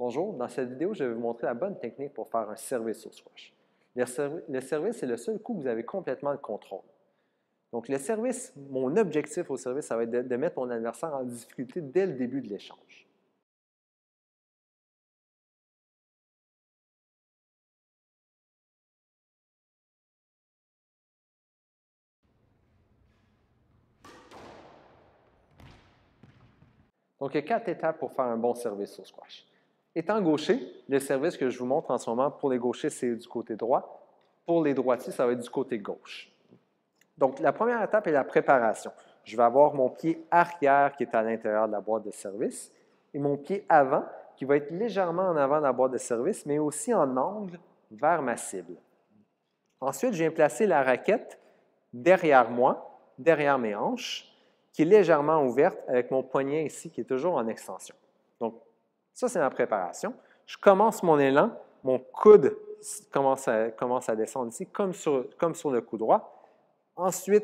Bonjour, dans cette vidéo, je vais vous montrer la bonne technique pour faire un service au squash. Le service est le seul coup où vous avez complètement le contrôle. Donc le service, mon objectif au service, ça va être de mettre mon adversaire en difficulté dès le début de l'échange. Donc il y a 4 étapes pour faire un bon service au squash. Étant gaucher, le service que je vous montre en ce moment, pour les gauchers, c'est du côté droit. Pour les droitiers, ça va être du côté gauche. Donc, la première étape est la préparation. Je vais avoir mon pied arrière qui est à l'intérieur de la boîte de service et mon pied avant qui va être légèrement en avant de la boîte de service, mais aussi en angle vers ma cible. Ensuite, je viens placer la raquette derrière moi, derrière mes hanches, qui est légèrement ouverte avec mon poignet ici qui est toujours en extension. Donc, ça, c'est ma préparation. Je commence mon élan, mon coude commence à descendre ici, comme sur le coup droit. Ensuite,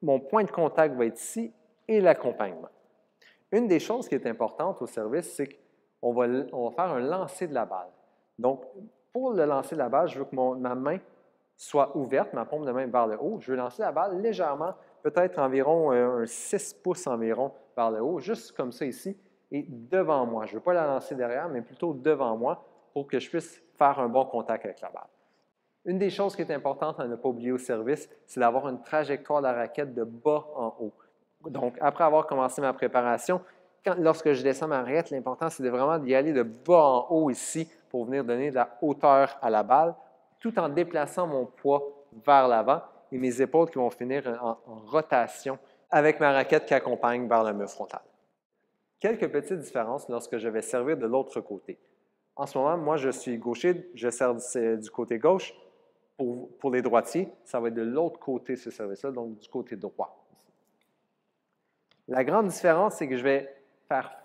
mon point de contact va être ici et l'accompagnement. Une des choses qui est importante au service, c'est qu'on va faire un lancer de la balle. Donc, pour le lancer de la balle, je veux que ma main soit ouverte, ma paume de main vers le haut. Je veux lancer la balle légèrement, peut-être environ un 6 pouces environ vers le haut, juste comme ça ici, et devant moi. Je ne veux pas la lancer derrière, mais plutôt devant moi pour que je puisse faire un bon contact avec la balle. Une des choses qui est importante à ne pas oublier au service, c'est d'avoir une trajectoire de la raquette de bas en haut. Donc, après avoir commencé ma préparation, lorsque je descends ma raquette, l'important, c'est vraiment d'y aller de bas en haut ici pour venir donner de la hauteur à la balle, tout en déplaçant mon poids vers l'avant et mes épaules qui vont finir en rotation avec ma raquette qui accompagne vers le mur frontal. Quelques petites différences lorsque je vais servir de l'autre côté. En ce moment, moi, je suis gaucher, je sers du côté gauche. Pour les droitiers, ça va être de l'autre côté, ce service-là, donc du côté droit. La grande différence, c'est que je vais faire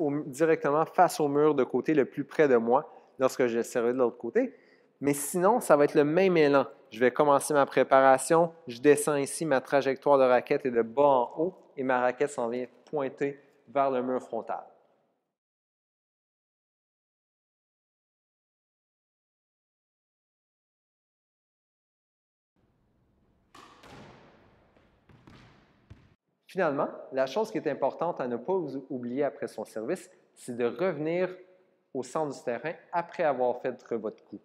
directement face au mur de côté le plus près de moi lorsque je servirai de l'autre côté. Mais sinon, ça va être le même élan. Je vais commencer ma préparation, je descends ici, ma trajectoire de raquette est de bas en haut et ma raquette s'en vient pointer vers le mur frontal. Finalement, la chose qui est importante à ne pas oublier après son service, c'est de revenir au centre du terrain après avoir fait votre coup.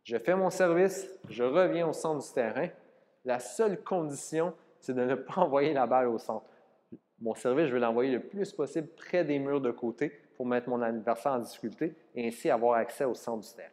Je fais mon service, je reviens au centre du terrain. La seule condition, c'est de ne pas envoyer la balle au centre. Mon service, je vais l'envoyer le plus possible près des murs de côté pour mettre mon adversaire en difficulté et ainsi avoir accès au centre du terrain.